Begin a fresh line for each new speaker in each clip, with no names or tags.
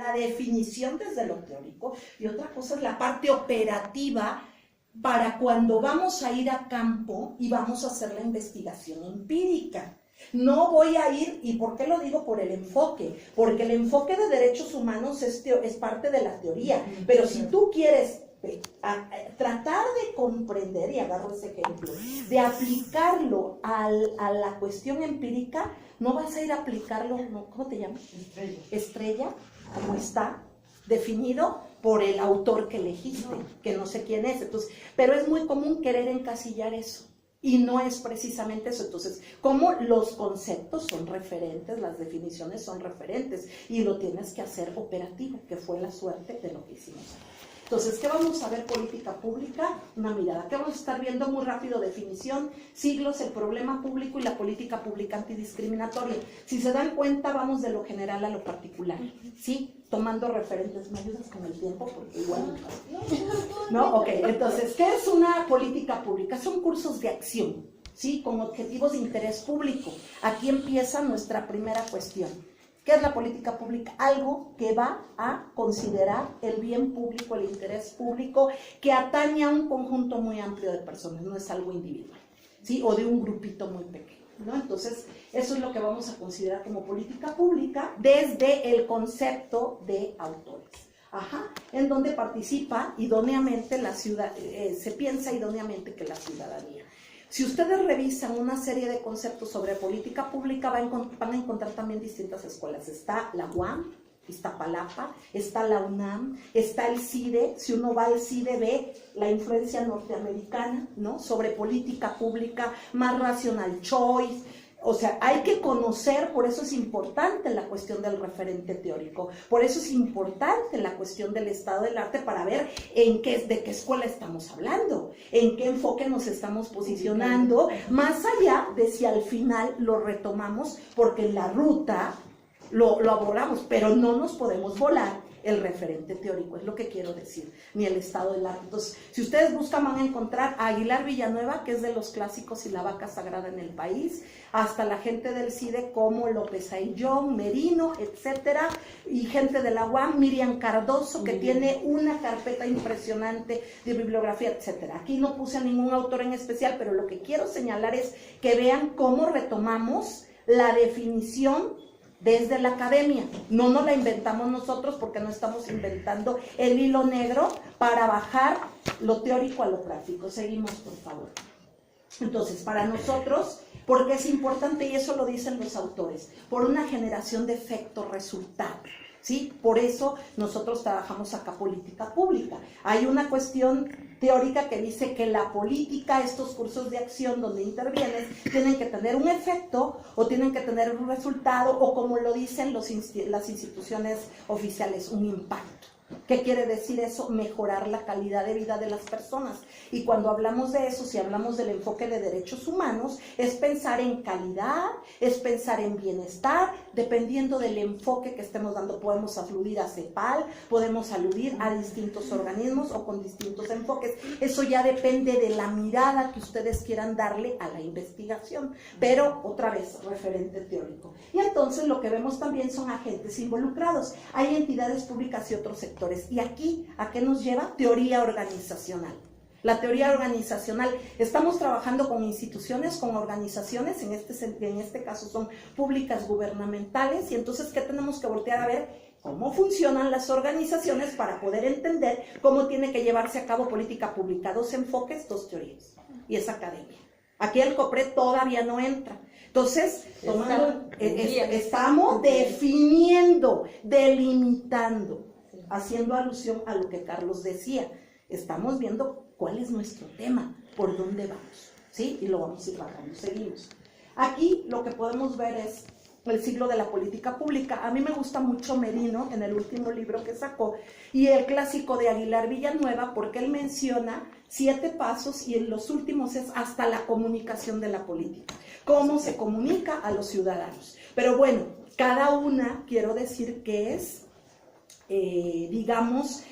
la definición desde lo teórico, y otra cosa es la parte operativa para cuando vamos a ir a campo y vamos a hacer la investigación empírica. No voy a ir, ¿y por qué lo digo? Por el enfoque, porque el enfoque de derechos humanos es parte de la teoría, pero si tú quieres tratar de comprender, y agarro ese ejemplo, de aplicarlo a la cuestión empírica, no vas a ir a aplicarlo, no, ¿cómo te llamas? Estrella, como está definido por el autor que elegiste, que no sé quién es. Entonces, pero es muy común querer encasillar eso. Y no es precisamente eso. Entonces, como los conceptos son referentes, las definiciones son referentes, y lo tienes que hacer operativo, que fue la suerte de lo que hicimos. Entonces, ¿qué vamos a ver? Política pública, una mirada. ¿Qué vamos a estar viendo? Muy rápido, definición, siglos, el problema público y la política pública antidiscriminatoria. Si se dan cuenta, vamos de lo general a lo particular, ¿sí? Tomando referentes. ¿Me ayudas con el tiempo? Porque igual... ¿No? Ok, entonces, ¿qué es una política pública? Son cursos de acción, ¿sí? Con objetivos de interés público. Aquí empieza nuestra primera cuestión. ¿Qué es la política pública? Algo que va a considerar el bien público, el interés público, que atañe a un conjunto muy amplio de personas, no es algo individual, ¿sí? O de un grupito muy pequeño, ¿no? Entonces, eso es lo que vamos a considerar como política pública desde el concepto de autores. En donde participa idóneamente la ciudad, se piensa idóneamente que la ciudadanía. Si ustedes revisan una serie de conceptos sobre política pública, van a encontrar también distintas escuelas. Está la UAM, Iztapalapa, está la UNAM, está el CIDE. Si uno va al CIDE, ve la influencia norteamericana, ¿no? Sobre política pública, más rational choice. O sea, hay que conocer, por eso es importante la cuestión del referente teórico, por eso es importante la cuestión del estado del arte para ver de qué escuela estamos hablando, en qué enfoque nos estamos posicionando, más allá de si al final lo retomamos, porque en la ruta lo abordamos, pero no nos podemos volar el referente teórico, es lo que quiero decir, ni el estado del arte. Entonces, si ustedes buscan, van a encontrar a Aguilar Villanueva, que es de los clásicos y la vaca sagrada en el país, hasta la gente del CIDE como López Ayllón, Merino, etcétera, y gente de la UAM, Miriam Cardoso, que tiene una carpeta impresionante de bibliografía, etcétera. Aquí no puse a ningún autor en especial, pero lo que quiero señalar es que vean cómo retomamos la definición desde la academia. No nos la inventamos nosotros, porque no estamos inventando el hilo negro para bajar lo teórico a lo práctico. Seguimos, por favor. Entonces, para nosotros, porque es importante, y eso lo dicen los autores, por una generación de efecto-resultado, ¿sí? Por eso nosotros trabajamos acá política pública. Hay una cuestión teórica que dice que la política, estos cursos de acción donde intervienes, tienen que tener un efecto o tienen que tener un resultado, o como lo dicen las instituciones oficiales, un impacto. ¿Qué quiere decir eso? Mejorar la calidad de vida de las personas. Y cuando hablamos de eso, si hablamos del enfoque de derechos humanos, es pensar en calidad, es pensar en bienestar, dependiendo del enfoque que estemos dando. Podemos aludir a CEPAL, podemos aludir a distintos organismos o con distintos enfoques. Eso ya depende de la mirada que ustedes quieran darle a la investigación. Pero, otra vez, referente teórico. Y entonces lo que vemos también son agentes involucrados. Hay entidades públicas y otros sectores. Y aquí, ¿a qué nos lleva? Teoría organizacional. La teoría organizacional, estamos trabajando con instituciones, con organizaciones, en este caso son públicas gubernamentales, y entonces, ¿qué tenemos que voltear a ver? Cómo funcionan las organizaciones para poder entender cómo tiene que llevarse a cabo política pública. Dos enfoques, dos teorías, y es academia. Aquí el COPRED todavía no entra. Entonces, estamos definiendo, delimitando, haciendo alusión a lo que Carlos decía. Estamos viendo cuál es nuestro tema, por dónde vamos, ¿sí? Y lo vamos a ir bajando, seguimos. Aquí lo que podemos ver es el siglo de la política pública. A mí me gusta mucho Merino, en el último libro que sacó, y el clásico de Aguilar Villanueva, porque él menciona 7 pasos, y en los últimos es hasta la comunicación de la política. Cómo se comunica a los ciudadanos. Pero bueno, cada una, quiero decir que es, digamos,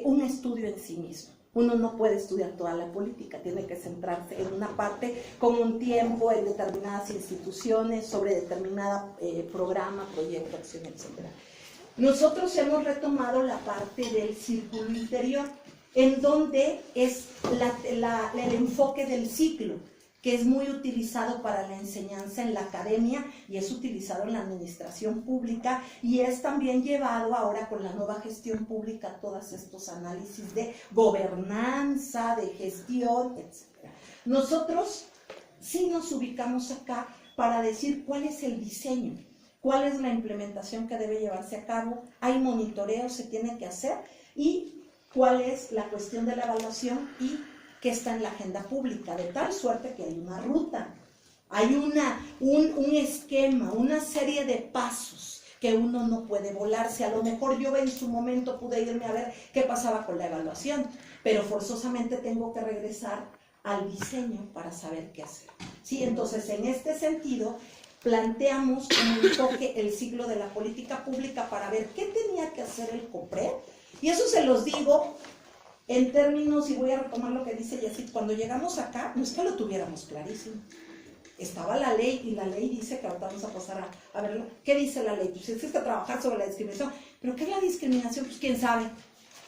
un estudio en sí mismo. Uno no puede estudiar toda la política, tiene que centrarse en una parte con un tiempo, en determinadas instituciones, sobre determinado programa, proyecto, acción, etc. nosotros hemos retomado la parte del círculo interior, en donde es el enfoque del ciclo, que es muy utilizado para la enseñanza en la academia y es utilizado en la administración pública y es también llevado ahora con la nueva gestión pública a todos estos análisis de gobernanza, de gestión, etc. Nosotros sí nos ubicamos acá para decir cuál es el diseño, cuál es la implementación que debe llevarse a cabo, hay monitoreo, se tiene que hacer, y cuál es la cuestión de la evaluación y qué está en la agenda pública, de tal suerte que hay una ruta, hay un esquema, una serie de pasos que uno no puede volarse. A lo mejor yo en su momento pude irme a ver qué pasaba con la evaluación, pero forzosamente tengo que regresar al diseño para saber qué hacer. ¿Sí? Entonces, en este sentido, planteamos como enfoque el ciclo de la política pública para ver qué tenía que hacer el COPRED, y eso se los digo en términos, y voy a retomar lo que dice Yacit, cuando llegamos acá, no es que lo tuviéramos clarísimo. Estaba la ley, y la ley dice que ahorita vamos a pasar a verlo. ¿Qué dice la ley? Pues existe trabajar sobre la discriminación. ¿Pero qué es la discriminación? Pues quién sabe.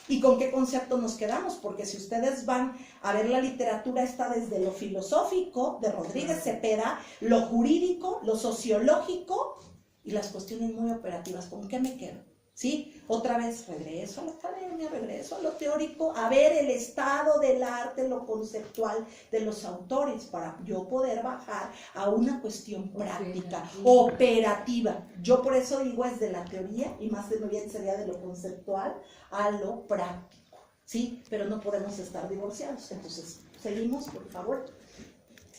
¿Y con qué concepto nos quedamos? Porque si ustedes van a ver la literatura, está desde lo filosófico de Rodríguez Cepeda, lo jurídico, lo sociológico y las cuestiones muy operativas. ¿Con qué me quedo? ¿Sí? Otra vez regreso a la academia, regreso a lo teórico, a ver el estado del arte, lo conceptual de los autores, para yo poder bajar a una cuestión práctica, operativa. Yo por eso digo es de la teoría, y más de bien sería de lo conceptual a lo práctico, ¿sí? Pero no podemos estar divorciados. Entonces, seguimos, por favor.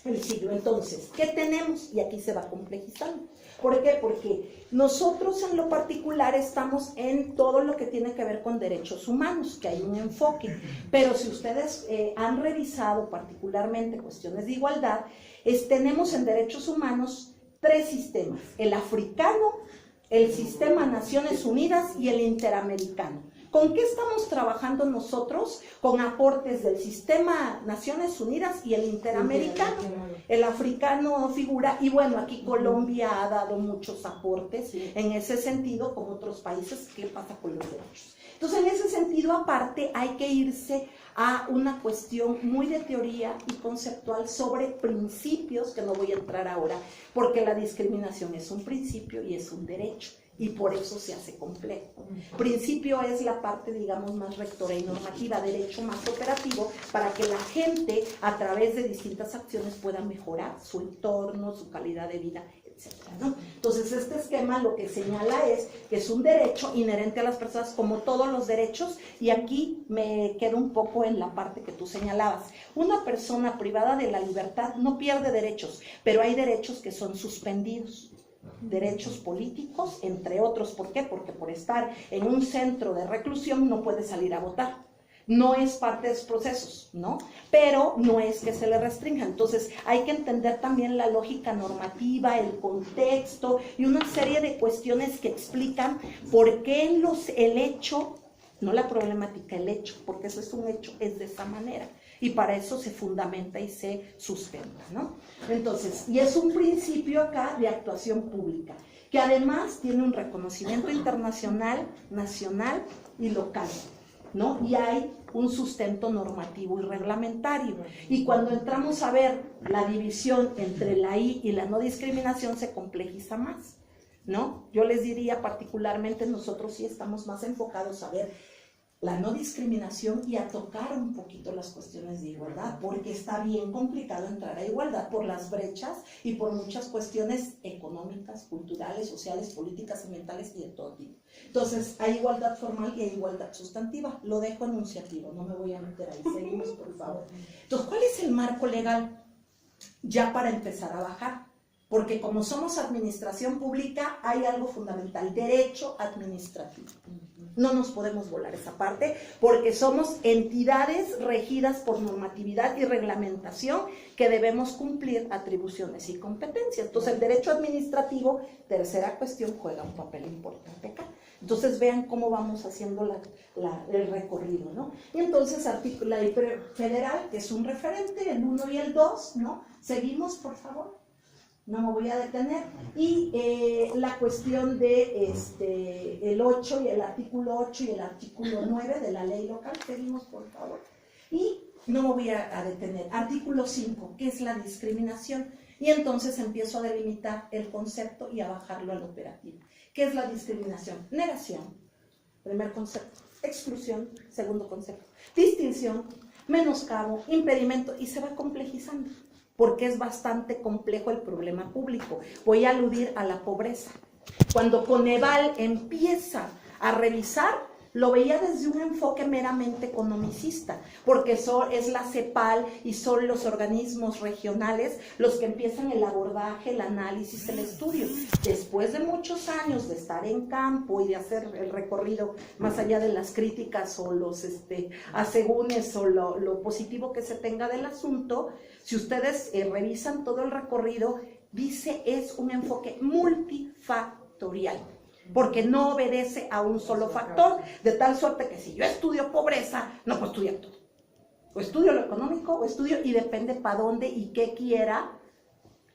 El siglo. Entonces, ¿qué tenemos? Y aquí se va complejizando. ¿Por qué? Porque nosotros en lo particular estamos en todo lo que tiene que ver con derechos humanos, que hay un enfoque, pero si ustedes han revisado particularmente cuestiones de igualdad, tenemos en derechos humanos 3 sistemas: el africano, el sistema Naciones Unidas y el interamericano. ¿Con qué estamos trabajando nosotros? Con aportes del sistema Naciones Unidas y el interamericano. El africano figura, y bueno, aquí Colombia ha dado muchos aportes en ese sentido, como otros países. ¿Qué pasa con los derechos? Entonces, en ese sentido, aparte, hay que irse a una cuestión muy de teoría y conceptual sobre principios, que no voy a entrar ahora, porque la discriminación es un principio y es un derecho. Y por eso se hace complejo. Principio es la parte, digamos, más rectora y normativa, derecho más operativo, para que la gente, a través de distintas acciones, pueda mejorar su entorno, su calidad de vida, etcétera, ¿no? Entonces, este esquema lo que señala es que es un derecho inherente a las personas, como todos los derechos, y aquí me quedo un poco en la parte que tú señalabas. Una persona privada de la libertad no pierde derechos, pero hay derechos que son suspendidos. Derechos políticos, entre otros. ¿Por qué? Porque por estar en un centro de reclusión no puede salir a votar. No es parte de los procesos, ¿no? Pero no es que se le restrinja. Entonces, hay que entender también la lógica normativa, el contexto y una serie de cuestiones que explican por qué el hecho, no la problemática, el hecho, porque eso es un hecho, es de esa manera. Y para eso se fundamenta y se sustenta, ¿no? Entonces, y es un principio acá de actuación pública, que además tiene un reconocimiento internacional, nacional y local, ¿no? Y hay un sustento normativo y reglamentario. Y cuando entramos a ver la división entre la I y la no discriminación, se complejiza más, ¿no? Yo les diría particularmente, nosotros sí estamos más enfocados a ver la no discriminación y a tocar un poquito las cuestiones de igualdad, porque está bien complicado entrar a igualdad por las brechas y por muchas cuestiones económicas, culturales, sociales, políticas, ambientales y de todo tipo. Entonces, hay igualdad formal y hay igualdad sustantiva. Lo dejo enunciativo, no me voy a meter ahí. Seguimos, por favor. Entonces, ¿cuál es el marco legal? Ya para empezar a bajar. Porque como somos administración pública, hay algo fundamental: derecho administrativo. No nos podemos volar esa parte, porque somos entidades regidas por normatividad y reglamentación que debemos cumplir atribuciones y competencias. Entonces, el derecho administrativo, tercera cuestión, juega un papel importante acá. Entonces, vean cómo vamos haciendo el recorrido, ¿no? Y entonces, la ley federal, que es un referente, el 1 y el 2, ¿no? Seguimos, por favor. no me voy a detener. Y la cuestión de el 8 y el artículo 8 y el artículo 9 de la ley local, seguimos por favor. Y no me voy a detener. Artículo 5, ¿qué es la discriminación? Y entonces empiezo a delimitar el concepto y a bajarlo al operativo. ¿Qué es la discriminación? Negación, primer concepto. Exclusión, segundo concepto. Distinción, menoscabo, impedimento, y se va complejizando, porque es bastante complejo el problema público. Voy a aludir a la pobreza. Cuando Coneval empieza a revisar, lo veía desde un enfoque meramente economicista, porque es la CEPAL y son los organismos regionales los que empiezan el abordaje, el análisis, el estudio. Después de muchos años de estar en campo y de hacer el recorrido, más allá de las críticas o los asegúnes o lo positivo que se tenga del asunto, si ustedes revisan todo el recorrido, dice es un enfoque multifactorial, porque no obedece a un solo factor, de tal suerte que si yo estudio pobreza, no puedo estudiar todo. O estudio lo económico, o estudio, y depende para dónde y qué quiera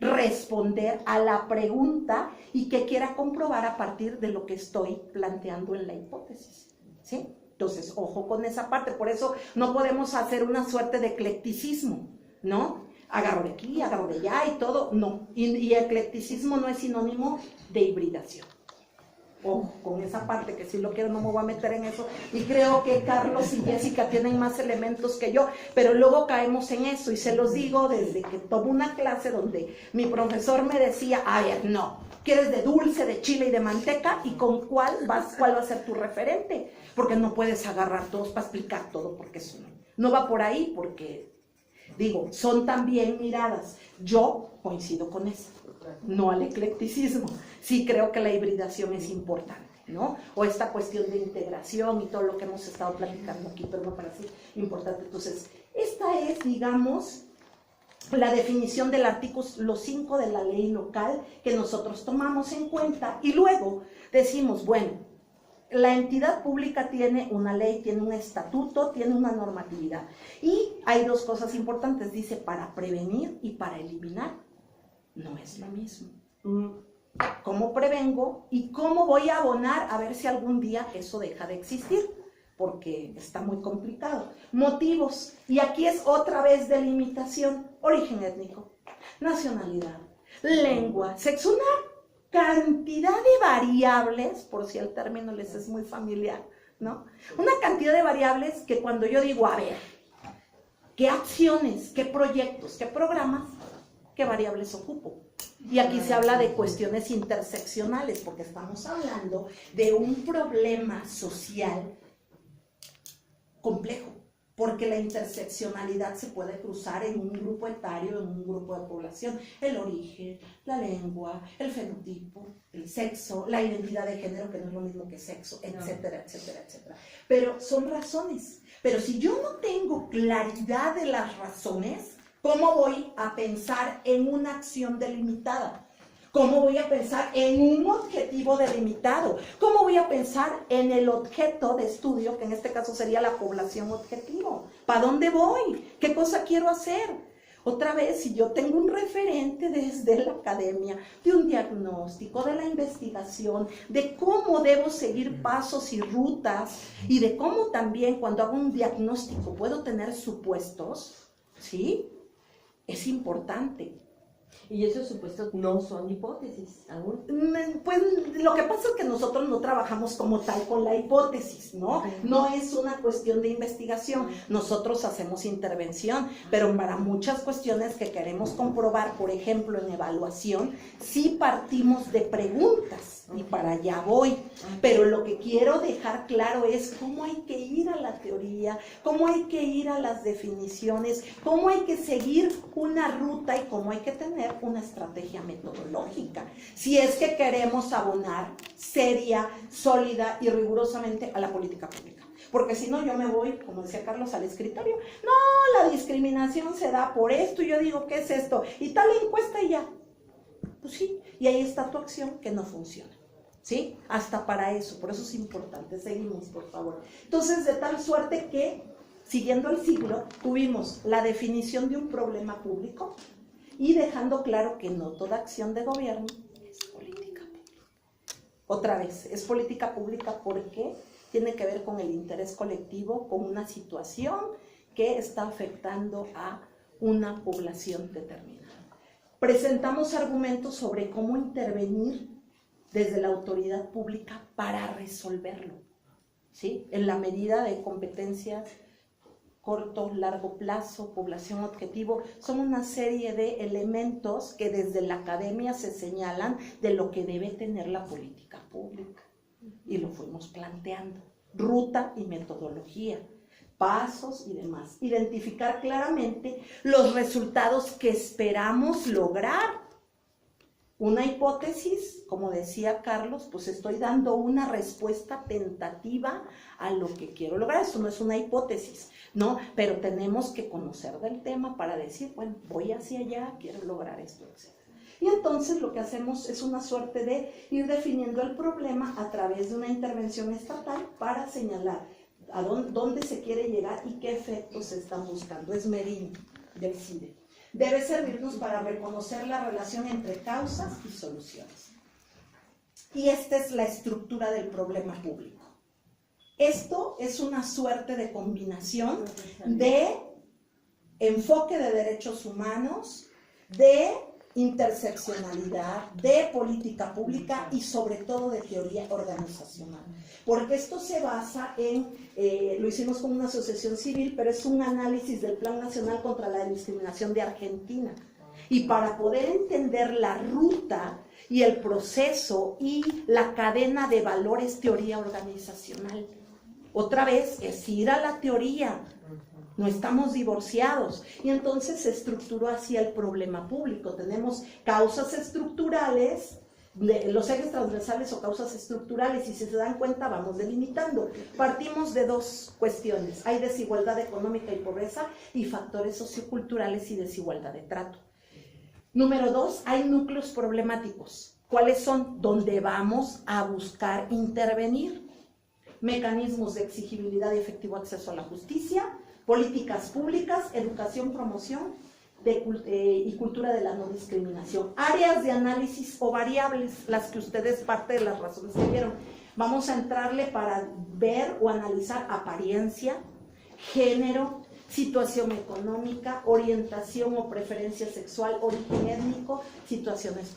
responder a la pregunta y qué quiera comprobar a partir de lo que estoy planteando en la hipótesis, ¿sí? Entonces, ojo con esa parte, por eso no podemos hacer una suerte de eclecticismo, ¿no? Agarro de aquí, agarro de allá y todo, no. Y eclecticismo no es sinónimo de hibridación. Ojo con esa parte, que si lo quiero no me voy a meter en eso, y creo que Carlos y Jessica tienen más elementos que yo, pero luego caemos en eso, y se los digo desde que tomo una clase donde mi profesor me decía, a ver, no, ¿quieres de dulce, de chile y de manteca? ¿Y con cuál va a ser tu referente? Porque no puedes agarrar todos para explicar todo, porque eso no va por ahí, porque, digo, son también miradas. Yo coincido con eso, no al eclecticismo. Sí creo que la hibridación es importante, ¿no? O esta cuestión de integración y todo lo que hemos estado platicando aquí, pero me parece importante. Entonces, esta es, digamos, la definición del artículo 5 de la ley local que nosotros tomamos en cuenta, y luego decimos, bueno, la entidad pública tiene una ley, tiene un estatuto, tiene una normatividad, y hay dos cosas importantes, dice para prevenir y para eliminar. No es lo mismo. ¿Cómo prevengo y cómo voy a abonar a ver si algún día eso deja de existir? Porque está muy complicado. Motivos, y aquí es otra vez delimitación: origen étnico, nacionalidad, lengua, sexo, una cantidad de variables, por si el término les es muy familiar, ¿no? Una cantidad de variables que cuando yo digo, a ver, ¿qué acciones, qué proyectos, qué programas, qué variables ocupo? Y aquí se habla de cuestiones interseccionales, porque estamos hablando de un problema social complejo, porque la interseccionalidad se puede cruzar en un grupo etario, en un grupo de población: el origen, la lengua, el fenotipo, el sexo, la identidad de género, que no es lo mismo que sexo, etcétera, etcétera, etcétera. Pero son razones. Pero si yo no tengo claridad de las razones, ¿cómo voy a pensar en una acción delimitada? ¿Cómo voy a pensar en un objetivo delimitado? ¿Cómo voy a pensar en el objeto de estudio, que en este caso sería la población objetivo? ¿Para dónde voy? ¿Qué cosa quiero hacer? Otra vez, si yo tengo un referente desde la academia, de un diagnóstico, de la investigación, de cómo debo seguir pasos y rutas, y de cómo también cuando hago un diagnóstico puedo tener supuestos, ¿sí? Es importante.
Y esos supuestos no son hipótesis aún.
Pues lo que pasa es que nosotros no trabajamos como tal con la hipótesis, ¿no? No es una cuestión de investigación, nosotros hacemos intervención, pero para muchas cuestiones que queremos comprobar, por ejemplo en evaluación, sí partimos de preguntas, y para allá voy. Pero lo que quiero dejar claro es cómo hay que ir a la teoría, cómo hay que ir a las definiciones, cómo hay que seguir una ruta y cómo hay que tener una estrategia metodológica, si es que queremos abonar seria, sólida y rigurosamente a la política pública. Porque si no, yo me voy, como decía Carlos, al escritorio. No, la discriminación se da por esto, y yo digo, ¿qué es esto? Y tal encuesta y ya. Pues sí, y ahí está tu acción que no funciona, ¿sí? Hasta para eso, por eso es importante. Seguimos, por favor. Entonces, de tal suerte que, siguiendo el siglo, tuvimos la definición de un problema público, y dejando claro que no toda acción de gobierno es política pública. Otra vez, es política pública porque tiene que ver con el interés colectivo, con una situación que está afectando a una población determinada. Presentamos argumentos sobre cómo intervenir desde la autoridad pública para resolverlo, ¿sí? En la medida de competencias corto, largo plazo, población objetivo, son una serie de elementos que desde la academia se señalan de lo que debe tener la política pública. Y lo fuimos planteando, ruta y metodología, pasos y demás. Identificar claramente los resultados que esperamos lograr. Una hipótesis, como decía Carlos, pues estoy dando una respuesta tentativa a lo que quiero lograr. Eso no es una hipótesis, ¿no? Pero tenemos que conocer del tema para decir, bueno, voy hacia allá, quiero lograr esto, etc. Y entonces lo que hacemos es una suerte de ir definiendo el problema a través de una intervención estatal para señalar a dónde se quiere llegar y qué efectos se están buscando. Es Merín, del CIDE. Debe servirnos para reconocer la relación entre causas y soluciones. Y esta es la estructura del problema público. Esto es una suerte de combinación de enfoque de derechos humanos, de interseccionalidad, de política pública y sobre todo de teoría organizacional. Porque esto se basa en, lo hicimos con una asociación civil, pero es un análisis del Plan Nacional contra la Discriminación de Argentina. Y para poder entender la ruta y el proceso y la cadena de valores, teoría organizacional. Otra vez es ir a la teoría. No estamos divorciados. Y entonces se estructuró así el problema público. Tenemos causas estructurales, los ejes transversales o causas estructurales, y si se dan cuenta vamos delimitando. Partimos de dos cuestiones. Hay desigualdad económica y pobreza y factores socioculturales y desigualdad de trato. Número 2, hay núcleos problemáticos. ¿Cuáles son? Donde vamos a buscar intervenir. Mecanismos de exigibilidad y efectivo acceso a la justicia, políticas públicas, educación, promoción y cultura de la no discriminación. Áreas de análisis o variables, las que ustedes, parte de las razones que vieron. Vamos a entrarle para ver o analizar apariencia, género, situación económica, orientación o preferencia sexual, origen étnico, situaciones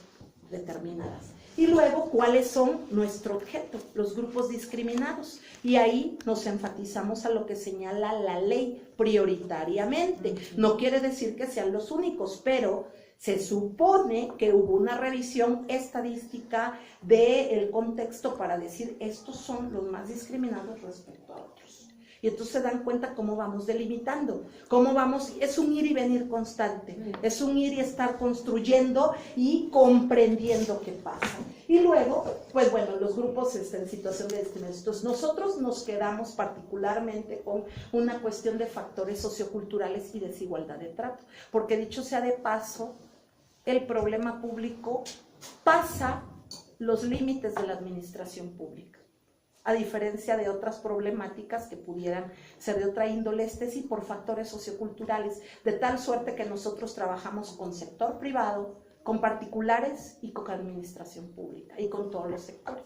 determinadas. Y luego, ¿cuáles son nuestro objeto? Los grupos discriminados. Y ahí nos enfatizamos a lo que señala la ley prioritariamente. No quiere decir que sean los únicos, pero se supone que hubo una revisión estadística del contexto para decir estos son los más discriminados respecto a otros. Y entonces se dan cuenta cómo vamos delimitando, cómo vamos, es un ir y venir constante, es un ir y estar construyendo y comprendiendo qué pasa. Y luego, pues bueno, los grupos en situación de discriminación. Entonces nosotros nos quedamos particularmente con una cuestión de factores socioculturales y desigualdad de trato, porque dicho sea de paso, el problema público pasa los límites de la administración pública, a diferencia de otras problemáticas que pudieran ser de otra índole, sí por factores socioculturales, de tal suerte que nosotros trabajamos con sector privado, con particulares y con administración pública y con todos los sectores.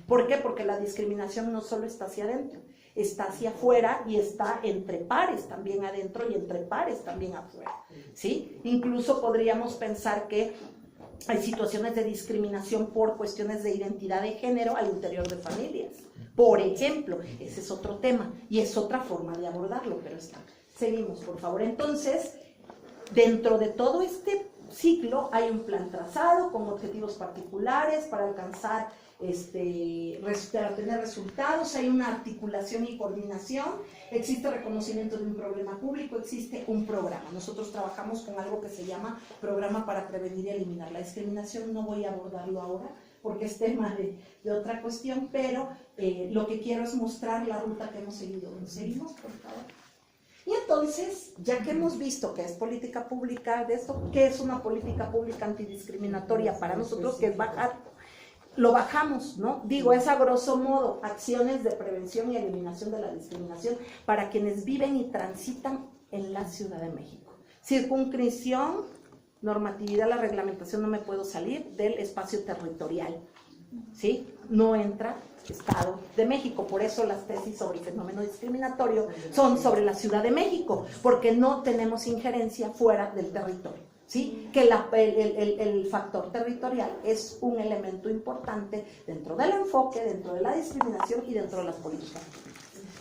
¿Por qué? Porque la discriminación no solo está hacia adentro, está hacia afuera y está entre pares también adentro y entre pares también afuera, ¿sí? Incluso podríamos pensar que hay situaciones de discriminación por cuestiones de identidad de género al interior de familias. Por ejemplo, ese es otro tema y es otra forma de abordarlo, pero está. Seguimos, por favor. Entonces, dentro de todo este ciclo hay un plan trazado con objetivos particulares para alcanzar, para tener resultados, hay una articulación y coordinación, existe reconocimiento de un problema público, existe un programa. Nosotros trabajamos con algo que se llama Programa para Prevenir y Eliminar la Discriminación. No voy a abordarlo ahora porque es tema de otra cuestión, pero lo que quiero es mostrar la ruta que hemos seguido. ¿Seguimos, por favor? Y entonces, ya que hemos visto que es política pública de esto, ¿qué es una política pública antidiscriminatoria para nosotros? Que es bajar, lo bajamos, ¿no? Digo, es a grosso modo acciones de prevención y eliminación de la discriminación para quienes viven y transitan en la Ciudad de México. Circunscripción normatividad, la reglamentación, no me puedo salir del espacio territorial, ¿sí? No entra Estado de México, por eso las tesis sobre el fenómeno discriminatorio son sobre la Ciudad de México, porque no tenemos injerencia fuera del territorio, ¿sí? Que el factor territorial es un elemento importante dentro del enfoque, dentro de la discriminación y dentro de las políticas.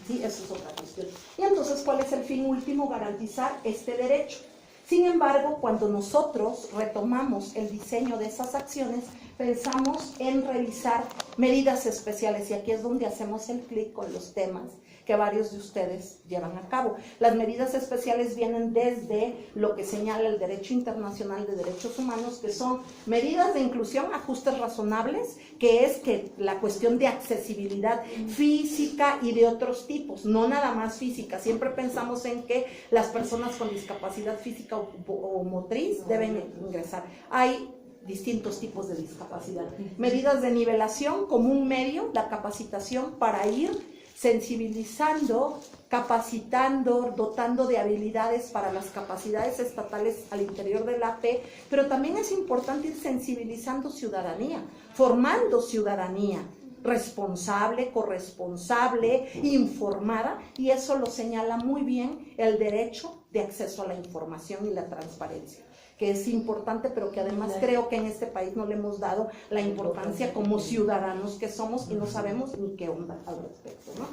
Sí, eso es otra cuestión. Y entonces, ¿cuál es el fin último? Garantizar este derecho. Sin embargo, cuando nosotros retomamos el diseño de esas acciones, pensamos en revisar medidas especiales, y aquí es donde hacemos el clic con los temas que varios de ustedes llevan a cabo. Las medidas especiales vienen desde lo que señala el Derecho Internacional de Derechos Humanos, que son medidas de inclusión, ajustes razonables, que es que la cuestión de accesibilidad física y de otros tipos, no nada más física. Siempre pensamos en que las personas con discapacidad física o motriz deben ingresar. Hay distintos tipos de discapacidad. Medidas de nivelación como un medio, la capacitación para ir sensibilizando, capacitando, dotando de habilidades para las capacidades estatales al interior de la AP, pero también es importante ir sensibilizando ciudadanía, formando ciudadanía responsable, corresponsable, informada, y eso lo señala muy bien el derecho de acceso a la información y la transparencia, que es importante, pero que además creo que en este país no le hemos dado la importancia como ciudadanos que somos y no sabemos ni qué onda al respecto, ¿no?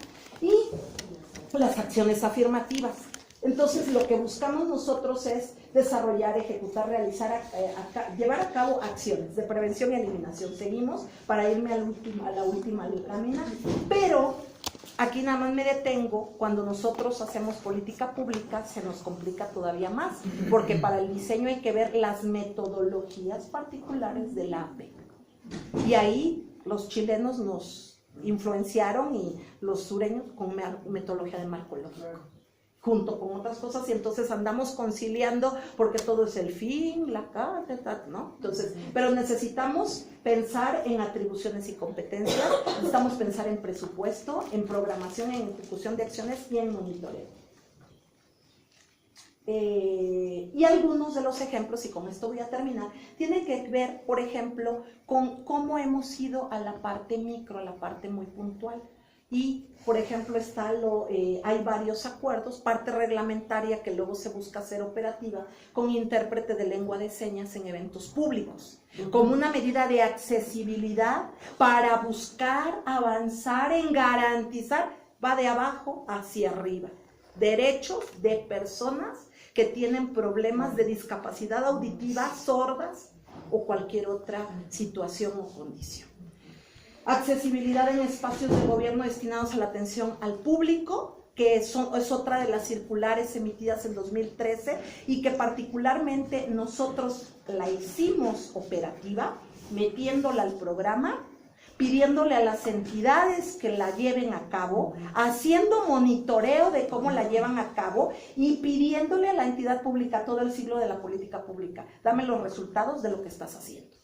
Y las acciones afirmativas. Entonces, lo que buscamos nosotros es desarrollar, ejecutar, realizar, llevar a cabo acciones de prevención y eliminación. Seguimos para irme a la última lámina, pero aquí nada más me detengo. Cuando nosotros hacemos política pública se nos complica todavía más, porque para el diseño hay que ver las metodologías particulares de la AP. Y ahí los chilenos nos influenciaron y los sureños con metodología de marco lógico, junto con otras cosas, y entonces andamos conciliando porque todo es el fin, la carta, ¿no? Entonces, pero necesitamos pensar en atribuciones y competencias, necesitamos pensar en presupuesto, en programación, en ejecución de acciones y en monitoreo. Y algunos de los ejemplos, y con esto voy a terminar, tienen que ver, por ejemplo, con cómo hemos ido a la parte micro, a la parte muy puntual. Y, por ejemplo, hay varios acuerdos, parte reglamentaria que luego se busca hacer operativa con intérprete de lengua de señas en eventos públicos, como una medida de accesibilidad para buscar avanzar en garantizar, va de abajo hacia arriba, derechos de personas que tienen problemas de discapacidad auditiva, sordas o cualquier otra situación o condición. Accesibilidad en espacios de gobierno destinados a la atención al público, que es otra de las circulares emitidas en 2013 y que particularmente nosotros la hicimos operativa, metiéndola al programa, pidiéndole a las entidades que la lleven a cabo, haciendo monitoreo de cómo la llevan a cabo y pidiéndole a la entidad pública todo el ciclo de la política pública, dame los resultados de lo que estás haciendo.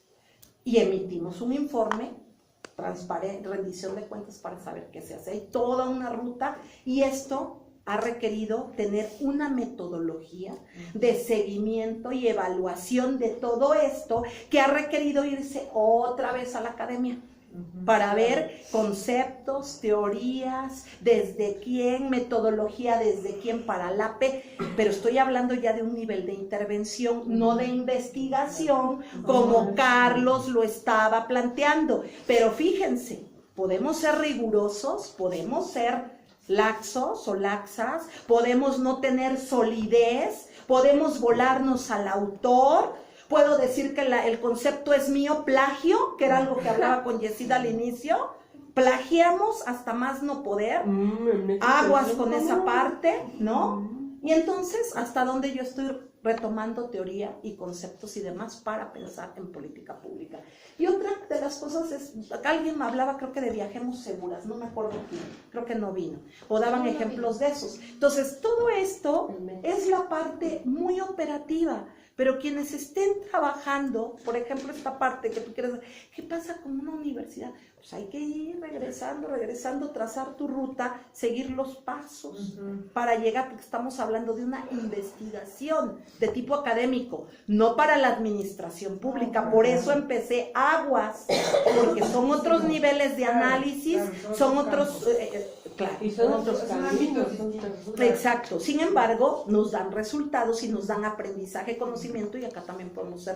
Y emitimos un informe transparente, rendición de cuentas para saber qué se hace. Hay toda una ruta y esto ha requerido tener una metodología de seguimiento y evaluación de todo esto, que ha requerido irse otra vez a la academia para ver conceptos, teorías, desde quién, metodología desde quién para la AP, pero estoy hablando ya de un nivel de intervención, no de investigación, como Carlos lo estaba planteando. Pero fíjense, podemos ser rigurosos, podemos ser laxos o laxas, podemos no tener solidez, podemos volarnos al autor. Puedo decir que el concepto es mío, plagio, que era algo que hablaba con Yesida al inicio. Plagiamos hasta más no poder, aguas con esa parte, ¿no? Y entonces, ¿hasta dónde yo estoy retomando teoría y conceptos y demás para pensar en política pública? Y otra de las cosas es, alguien me hablaba, creo que de Viajemos Seguras, no me acuerdo quién, creo que no vino, o daban ejemplos de esos. Entonces, todo esto es la parte muy operativa, pero quienes estén trabajando, por ejemplo, esta parte que tú quieres, ¿qué pasa con una universidad? Pues hay que ir regresando, trazar tu ruta, seguir los pasos para llegar, porque estamos hablando de una investigación de tipo académico, no para la administración pública. Por eso empecé aguas, porque son otros niveles de análisis, son otros, claro.
Y son otros caminos.
Exacto. Sin embargo, nos dan resultados y nos dan aprendizaje, conocimiento, y acá también podemos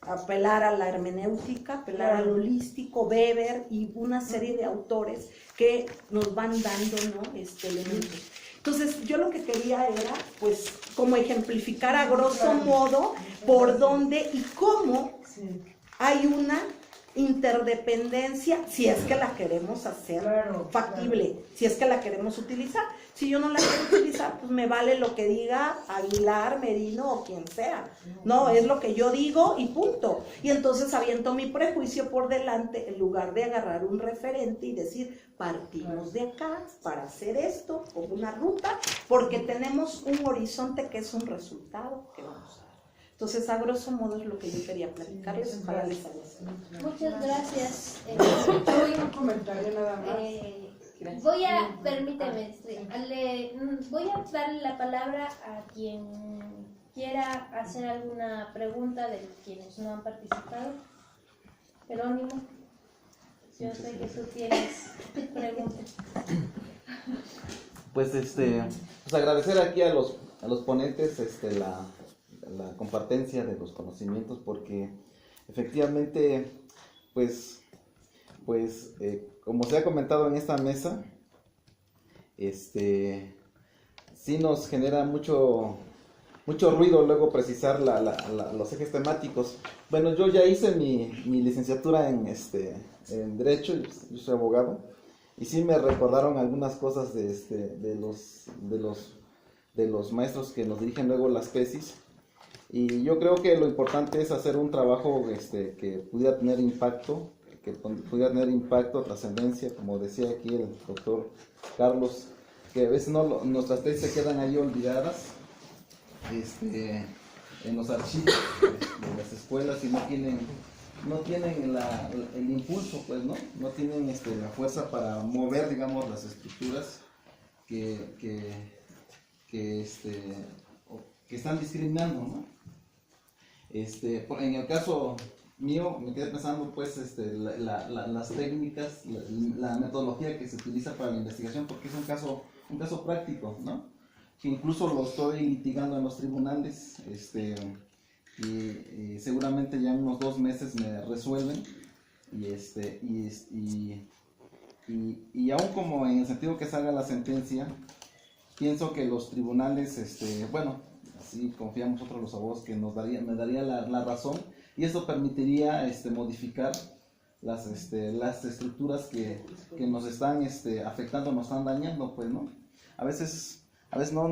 apelar a la hermenéutica, apelar al holístico, Weber y una serie de autores que nos van dando, ¿no?, elementos. Entonces, yo lo que quería era, pues, como ejemplificar a grosso modo por dónde y cómo hay una interdependencia, si es que la queremos hacer factible, si es que la queremos utilizar. Si yo no la quiero utilizar, pues me vale lo que diga Aguilar, Merino o quien sea. No, es lo que yo digo y punto. Y entonces aviento mi prejuicio por delante en lugar de agarrar un referente y decir, partimos de acá para hacer esto, como una ruta, porque tenemos un horizonte que es un resultado que vamos a dar. Entonces, a grosso modo es lo que yo quería platicarles. Ojalá les haya servido.
Muchas gracias.
Un comentario nada más.
Permíteme, voy a darle la palabra a quien quiera hacer alguna pregunta de quienes no han participado. Jerónimo, yo sé que tú tienes preguntas.
Pues agradecer aquí a los ponentes la compartencia de los conocimientos, porque efectivamente como se ha comentado en esta mesa, sí nos genera mucho ruido luego precisar los ejes temáticos. Bueno, yo ya hice mi licenciatura en Derecho, yo soy abogado, y sí me recordaron algunas cosas de los maestros que nos dirigen luego las tesis. Y yo creo que lo importante es hacer un trabajo que pudiera tener impacto, trascendencia, como decía aquí el doctor Carlos, que a veces nuestras tesis se quedan ahí olvidadas en los archivos de las escuelas, y no tienen el impulso, pues, no tienen la fuerza para mover, digamos, las estructuras que están discriminando, ¿no? En el caso mío me quedé pensando, pues, las técnicas, la metodología que se utiliza para la investigación, porque es un caso práctico, ¿no? Que incluso lo estoy litigando en los tribunales, y seguramente ya en unos 2 meses me resuelven, y aún como en el sentido que salga la sentencia, pienso que los tribunales, así confiamos nosotros los abogados, que me daría la razón, y eso permitiría modificar las estructuras que nos están afectando, nos están dañando, pues, ¿no? A veces no